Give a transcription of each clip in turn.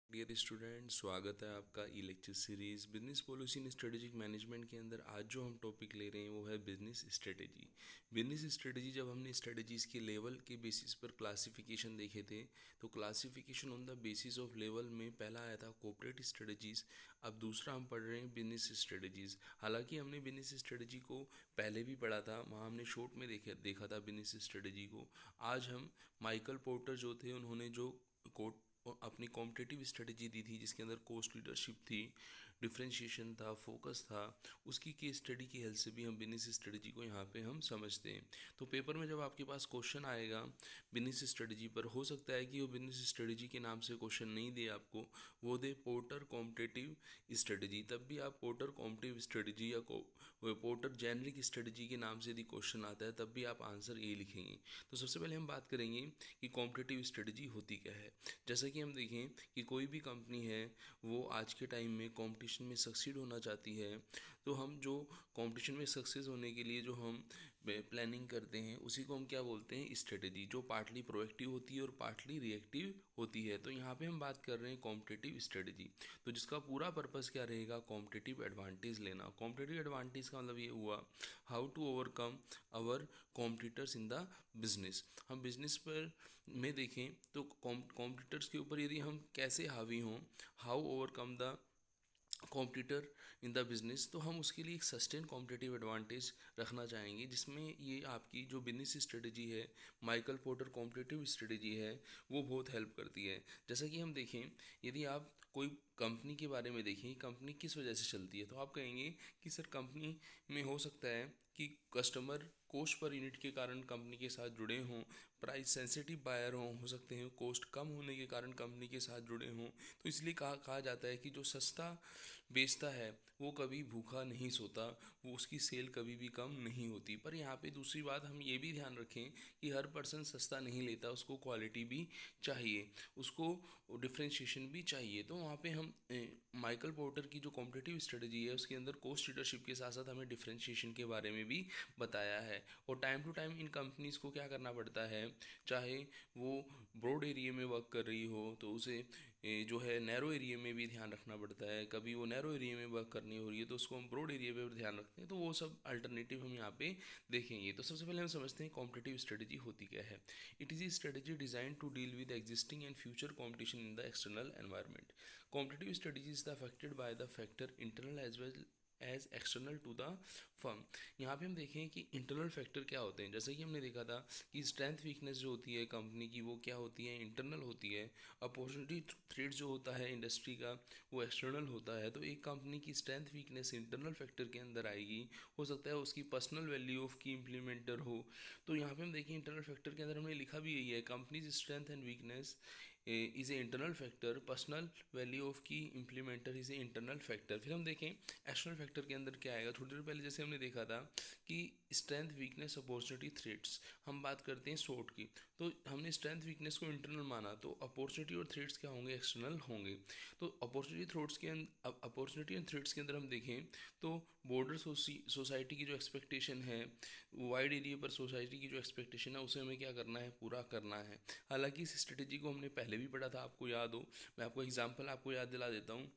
Dear student, स्वागत है आपका e lecture series business policy and strategic management के अंदर। आज जो हम टॉपिक ले रहे हैं वो है बिजनेस स्ट्रेटेजी। बिजनेस स्ट्रेटेजी, जब हमने स्ट्रेटेजीज के लेवल के बेसिस पर क्लासिफिकेशन देखे थे, तो classification on the basis of level में पहला आया था कॉर्पोरेट स्ट्रेटेजीज। अब दूसरा हम पढ़ रहे हैं बिजनेस स्ट्रेटेजीज। हालांकि हमने बिजनेस स्ट्रेटेजी को पहले भी पढ़ा था, वहाँ हमने शॉर्ट में देखा था बिजनेस स्ट्रेटेजी को। आज हम माइकल पोर्टर जो थे, उन्होंने जो कोट और अपनी कॉम्पिटिटिव स्ट्रेटजी दी थी, जिसके अंदर कोस्ट लीडरशिप थी, डिफ्रेंशिएशन था, फोकस था, उसकी केस स्टडी की हेल्प से भी हम बिजनेस स्ट्रेटजी को यहाँ पे हम समझते हैं। तो पेपर में जब आपके पास क्वेश्चन आएगा बिजनेस स्ट्रेटजी पर, हो सकता है कि वो बिजनेस स्ट्रेटजी के नाम से क्वेश्चन नहीं दे आपको, वो दे पोर्टर कॉम्पिटिटिव स्ट्रेटजी। तब भी आप पोर्टर कॉम्पिटिटिव स्ट्रेटजी या पोर्टर जेनरिक स्ट्रेटजी के नाम से यदि क्वेश्चन आता है, तब भी आप आंसर ये लिखेंगे। तो सबसे पहले हम बात करेंगे कि कॉम्पिटिटिव स्ट्रेटजी होती क्या है। जैसा कि हम देखें कि कोई भी कंपनी है, वो आज के टाइम में कंपटीशन में सक्सीड होना चाहती है, तो हम जो कंपटीशन में सक्सेस होने के लिए जो हम प्लानिंग करते हैं, उसी को हम क्या बोलते हैं, स्ट्रेटेजी, जो पार्टली प्रोएक्टिव होती है और पार्टली रिएक्टिव होती है। तो यहाँ पे हम बात कर रहे हैं कॉम्पिटिटिव स्ट्रेटेजी, तो जिसका पूरा पर्पस क्या रहेगा, कॉम्पिटिटिव एडवांटेज लेना। कॉम्पिटिटिव एडवांटेज का मतलब ये हुआ how to overcome our competitors in the business. हम बिजनेस पर में देखें तो कॉम्पिटिटर्स के ऊपर यदि हम कैसे हावी हों, how overcome the competitor in the business, तो हम उसके लिए एक सस्टेन कॉम्पिटिटिव एडवांटेज रखना चाहेंगे, जिसमें ये आपकी जो बिजनेस स्ट्रेटजी है, माइकल पोर्टर कॉम्पिटिटिव स्ट्रेटजी है, वो बहुत हेल्प करती है। जैसा कि हम देखें, यदि आप कोई कंपनी के बारे में देखें, कंपनी किस वजह से चलती है, तो आप कहेंगे कि सर कंपनी में हो सकता है कि कस्टमर कॉस्ट पर यूनिट के कारण कंपनी के साथ जुड़े हों, प्राइस सेंसिटिव बायर हो सकते हैं, कॉस्ट कम होने के कारण कंपनी के साथ जुड़े हों। तो इसलिए कहा जाता है कि जो सस्ता बेचता है वो कभी भूखा नहीं सोता, वो उसकी सेल कभी भी कम नहीं होती। पर यहाँ पे दूसरी बात हम ये भी ध्यान रखें कि हर पर्सन सस्ता नहीं लेता, उसको क्वालिटी भी चाहिए, उसको डिफ्रेंशिएशन भी चाहिए। तो वहाँ पे हम माइकल पोर्टर की जो कॉम्पिटिटिव स्ट्रेटजी है, उसके अंदर कॉस्ट लीडरशिप के साथ साथ हमें डिफ्रेंशिएशन के बारे में भी बताया है। और टाइम टू टाइम इन कंपनीज़ को क्या करना पड़ता है, चाहे वो ब्रॉड एरिया में वर्क कर रही हो, तो उसे जो है नैरो एरिया में भी ध्यान रखना पड़ता है। कभी वो नैरो एरिया में वर्क करनी हो रही है, तो उसको हम ब्रॉड एरिया पे ध्यान रखते हैं। तो वो सब अल्टरनेटिव हम यहाँ पे देखेंगे। तो सबसे पहले हम समझते हैं कॉम्पिटिटिव स्ट्रेटजी होती क्या है। It is a strategy design to deal with existing and future competition in the external environment. Competitive strategy is the affected by the factor internal as well as external to the firm. यहाँ पे हम देखें कि internal factor क्या होते हैं। जैसे कि हमने देखा था कि स्ट्रेंथ वीकनेस जो होती है कंपनी की, वो क्या होती है, इंटरनल होती है। अपॉर्चुनिटी थ्रेड जो होता है इंडस्ट्री का, वो एक्सटर्नल होता है। तो एक कंपनी की स्ट्रेंथ वीकनेस इंटरनल फैक्टर के अंदर आएगी। हो सकता है उसकी personal value of key implementer हो। तो यहाँ पे हम देखें इंटरनल फैक्टर के अंदर हमने लिखा भी यही है, company's strength and weakness is a internal factor, personal value of key implementer is a internal factor. फिर हम देखें एक्सटर्नल फैक्टर के अंदर क्या आएगा। थोड़ी देर पहले जैसे हमने देखा था कि स्ट्रेंथ वीकनेस अपॉर्चुनिटी थ्रेट्स, हम बात करते हैं शॉर्ट की, तो हमने स्ट्रेंथ वीकनेस को इंटरनल माना, तो अपॉर्चुनिटी और थ्रेट्स क्या होंगे, एक्सटर्नल होंगे। तो अपॉर्चुनिटी एंड थ्रेट्स के अंदर हम देखें तो बॉर्डर सोसाइटी की जो एक्सपेक्टेशन है, वाइड एरिया पर सोसाइटी की जो एक्सपेक्टेशन है, उसे हमें क्या करना है, पूरा करना है। हालांकि इस स्ट्रेटेजी को हमने पहले भी पढ़ा था, आपको याद हो, मैं आपको एग्जांपल आपको याद दिला देता हूँ।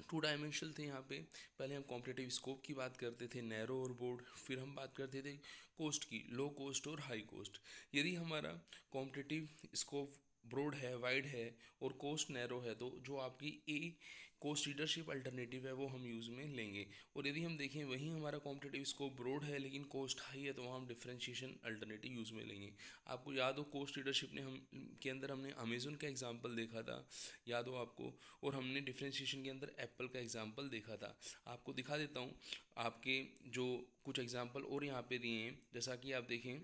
टू डायमेंशनल थे यहाँ पे। पहले हम कॉम्पिटिटिव स्कोप की बात करते थे, नैरो और बोर्ड। फिर हम बात करते थे कोस्ट की, लो कोस्ट और हाई कोस्ट। यदि हमारा कॉम्पिटिटिव स्कोप ब्रॉड है, वाइड है, और कोस्ट नैरो है, तो जो आपकी ए कोस्ट लीडरशिप अल्टरनेटिव है वो हम यूज़ में लेंगे। और यदि हम देखें वहीं हमारा कॉम्पिटिटिव स्कोप ब्रॉड है लेकिन कोस्ट हाई है, तो वहाँ हम डिफरेंशिएशन अल्टरनेटिव यूज़ में लेंगे। आपको याद हो कोस्ट लीडरशिप ने हम के अंदर हमने अमेजोन का एग्जाम्पल देखा था, याद हो आपको। और हमने डिफरेंशिएशन के अंदर एप्पल का एग्जाम्पल देखा था। आपको दिखा देता हूँ आपके जो कुछ एग्जाम्पल और यहाँ पे दिए हैं। जैसा कि आप देखें,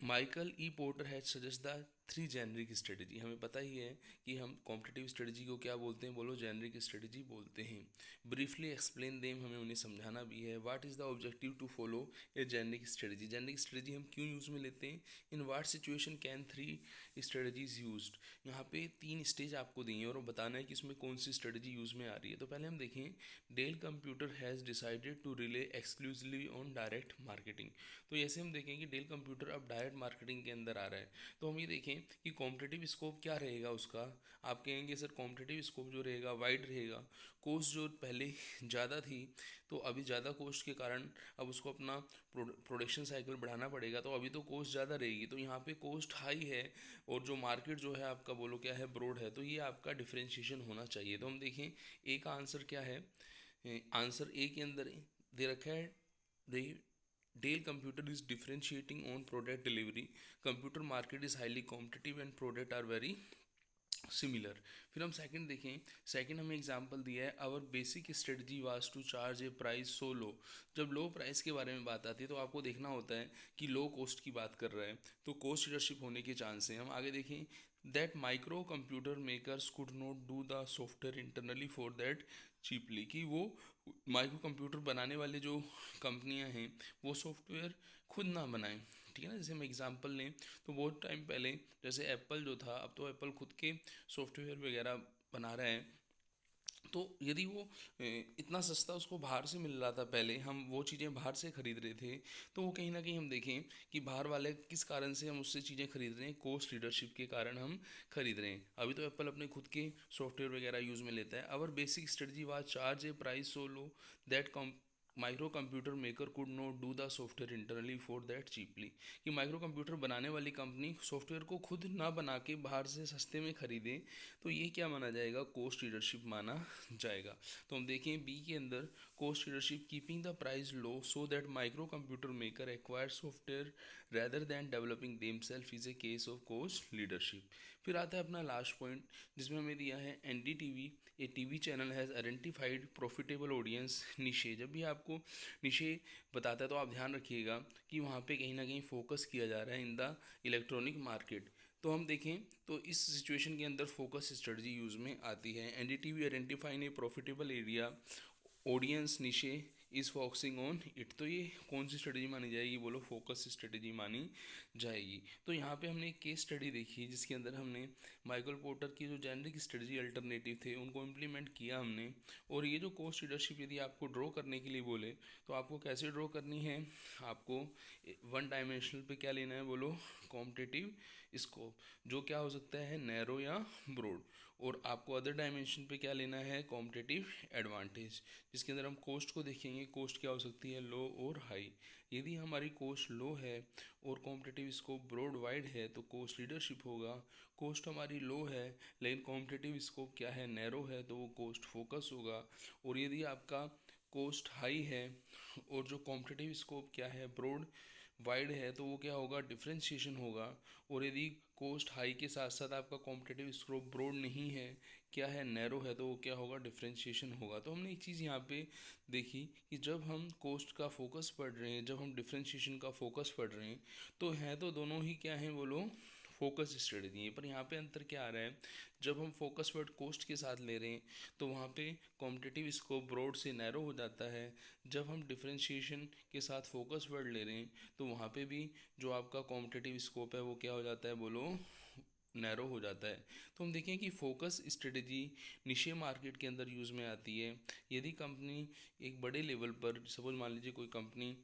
Michael E porter has suggest the three generic strategy. हमें पता ही है कि हम कॉम्पिटिटिव स्ट्रेटजी को क्या बोलते हैं, बोलो, जेनरिक स्ट्रेटजी बोलते हैं। ब्रीफली एक्सप्लेन देम, हमें उन्हें समझाना भी है। What is the objective to follow a generic strategy. Generic strategy हम क्यों यूज़ में लेते हैं, in what situation can three strategies used. यहाँ पे 3 स्टेज आपको दिए हैं और बताना है कि इसमें कौन सी स्ट्रेटजी यूज़ में आ रही है। तो पहले हम देखें, Dell computer has decided to rely exclusively on direct marketing. तो ऐसे हम देखें कि डेल कंप्यूटर अब डायरेक्ट मार्केटिंग के अंदर आ रहा है। तो हम ये देखें देखें कि कॉम्पिटिटिव स्कोप क्या रहेगा उसका, आप कहेंगे सर कॉम्पिटिटिव स्कोप जो रहेगा वाइड रहेगा, कोस्ट जो पहले ज़्यादा थी तो अभी ज़्यादा कोस्ट के कारण अब उसको अपना प्रोडक्शन साइकिल बढ़ाना पड़ेगा, तो अभी तो कोस्ट ज़्यादा रहेगी, तो यहाँ पे कोस्ट हाई है और जो मार्केट जो है आपका बोलो क्या है ब्रॉड है, तो ये आपका डिफरेंशिएशन होना चाहिए। तो हम देखें ए का आंसर क्या है, आंसर ए के अंदर दे रखा है Dell Computer is differentiating on product delivery. Computer market is highly competitive and product are very similar. फिर हम सेकंड देखें, सेकंड हमें एग्जांपल दिया है, our basic strategy was to charge a price so low. जब लो प्राइस के बारे में बात आती है तो आपको देखना होता है कि लो कॉस्ट की बात कर रहा है तो कॉस्ट लीडरशिप होने के चांस हैं। हम आगे देखें, that micro computer makers could not do the software internally for that cheaply, कि वो माइक्रो कंप्यूटर बनाने वाले जो कंपनियां हैं वो सॉफ्टवेयर खुद ना बनाएं, ठीक है ना। जैसे हम एग्जांपल लें तो बहुत टाइम पहले जैसे एप्पल जो था, अब तो एप्पल खुद के सॉफ्टवेयर वगैरह बना रहे हैं, तो यदि वो इतना सस्ता उसको बाहर से मिल रहा था, पहले हम वो चीज़ें बाहर से ख़रीद रहे थे, तो वो कहीं ना कहीं हम देखें कि बाहर वाले किस कारण से हम उससे चीज़ें खरीद रहे हैं, कॉस्ट लीडरशिप के कारण हम खरीद रहे हैं। अभी तो एप्पल अपने खुद के सॉफ्टवेयर वगैरह यूज़ में लेता है। Our basic strategy was charge a price so low that micro computer maker could not do the software internally for that cheaply, कि माइक्रो कंप्यूटर बनाने वाली कंपनी सॉफ्टवेयर को खुद ना बना के बाहर से सस्ते में खरीदे, तो ये क्या माना जाएगा, कॉस्ट लीडरशिप माना जाएगा। तो हम देखें बी के अंदर, cost leadership keeping the price low so that micro computer maker acquire software rather than developing themself is a case of cost leadership. फिर आता है अपना लास्ट पॉइंट जिसमें हमें दिया है NDTV a TV channel has identified profitable audience niche. जब भी आपको निशे बताता है तो आप ध्यान रखिएगा कि वहाँ पे कहीं ना कहीं फोकस किया जा रहा है इन द इलेक्ट्रॉनिक मार्केट। तो हम देखें तो इस सिचुएशन के अंदर फोकस स्ट्रेटजी यूज़ में आती है। NDTV identifying a profitable area audience niche is focusing on it. तो ये कौन सी स्ट्रेटजी मानी जाएगी, बोलो फोकस स्ट्रेटजी मानी जाएगी। तो यहाँ पे हमने एक केस स्टडी देखी जिसके अंदर हमने माइकल पोर्टर की जो जेनरिक स्ट्रेटजी अल्टरनेटिव थे उनको इम्प्लीमेंट किया हमने। और ये जो कॉस्ट लीडरशिप यदि आपको ड्रॉ करने के लिए बोले तो आपको कैसे ड्रॉ करनी है, आपको वन डायमेंशनल पे क्या लेना है, बोलो कॉम्पिटिटिव स्कोप, जो क्या हो सकता है नैरो या ब्रॉड, और आपको अदर डायमेंशन पे क्या लेना है कॉम्पिटिटिव एडवांटेज, जिसके अंदर हम कोस्ट को देखेंगे। कोस्ट क्या हो सकती है, लो और हाई। यदि हमारी कोस्ट लो है और कॉम्पिटिटिव स्कोप ब्रॉड वाइड है तो कोस्ट लीडरशिप होगा। कोस्ट हमारी लो है लेकिन कॉम्पिटिटिव स्कोप क्या है, नैरो है, तो वो कोस्ट फोकस होगा। और यदि आपका कोस्ट हाई है और जो कॉम्पिटिटिव स्कोप क्या है ब्रॉड वाइड है तो वो क्या होगा, डिफरेंशिएशन होगा। और यदि कोस्ट हाई के साथ साथ आपका कॉम्पिटिटिव स्कोप ब्रॉड नहीं है, क्या है नैरो है, तो वो क्या होगा, डिफरेंशिएशन होगा। तो हमने एक चीज़ यहाँ पे देखी कि जब हम कोस्ट का फोकस पढ़ रहे हैं, जब हम डिफरेंशिएशन का फोकस पढ़ रहे हैं, तो हैं तो दोनों ही क्या हैं बोलो फोकस स्ट्रेटजी है। पर यहाँ पे अंतर क्या आ रहा है, जब हम फोकस वर्ड कोस्ट के साथ ले रहे हैं तो वहाँ पे कॉम्पिटिटिव स्कोप ब्रॉड से नैरो हो जाता है। जब हम डिफरेंशिएशन के साथ फोकस वर्ड ले रहे हैं तो वहाँ पे भी जो आपका कॉम्पिटिटिव स्कोप है वो क्या हो जाता है, बोलो नैरो हो जाता है। तो हम देखें कि फोकस स्ट्रेटजी निशे मार्केट के अंदर यूज़ में आती है। यदि कंपनी एक बड़े लेवल पर, सपोज मान लीजिए कोई कंपनी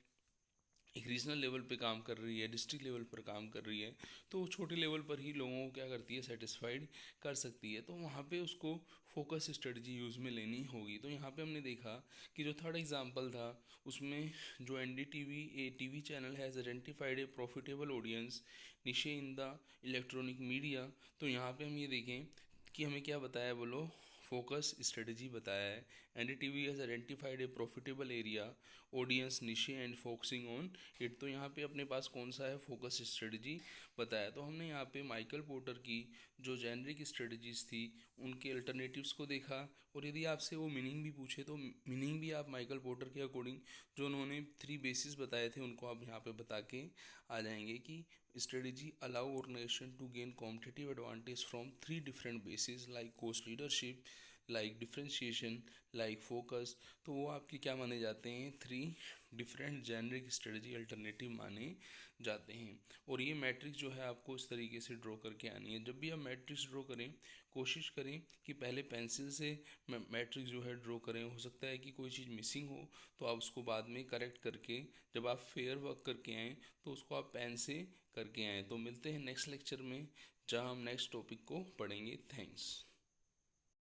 एक रीजनल लेवल पे काम कर रही है, डिस्ट्रिक्ट लेवल पर काम कर रही है, तो वो छोटे लेवल पर ही लोगों को क्या करती है, सेटिस्फाइड कर सकती है, तो वहाँ पे उसको फोकस स्ट्रेटजी यूज़ में लेनी होगी। तो यहाँ पे हमने देखा कि जो थर्ड एग्जांपल था उसमें जो NDTV a TV channel has identified a profitable audience niche in the electronic media, तो यहाँ पे हम ये देखें कि हमें क्या बताया, बोलो फोकस स्ट्रेटजी बताया है। NDTV has identified a profitable area audience niche and focusing on it. तो यहाँ पे अपने पास कौन सा है, फोकस स्ट्रेटजी बताया। तो हमने यहाँ पे माइकल पोर्टर की जो जेनरिक स्ट्रेटजीज थी उनके अल्टरनेटिव्स को देखा, और यदि आपसे वो मीनिंग भी पूछे तो मीनिंग भी आप माइकल पोर्टर के अकॉर्डिंग जो उन्होंने 3 बेसिस बताए थे उनको आप यहाँ पे बता के आ जाएंगे कि strategy allow organisation to gain competitive advantage from 3 different basis like cost leadership, like differentiation, like focus. तो वो आपके क्या माने जाते हैं, 3 डिफरेंट जेनरिक स्ट्रेटजी अल्टरनेटिव माने जाते हैं। और ये मैट्रिक्स जो है आपको इस तरीके से ड्रॉ करके आनी है। जब भी आप मैट्रिक्स ड्रॉ करें कोशिश करें कि पहले पेंसिल से मैट्रिक्स जो है ड्रॉ करें। हो सकता है कि कोई चीज़ मिसिंग हो तो आप उसको बाद में करेक्ट करके जब आप फेयर वर्क करके आएँ तो उसको आप पेन से करके आएँ। तो मिलते हैं नेक्स्ट लेक्चर में। जहाँ हम नेक्स्ट टॉपिक को पढ़ेंगे। थैंक्स।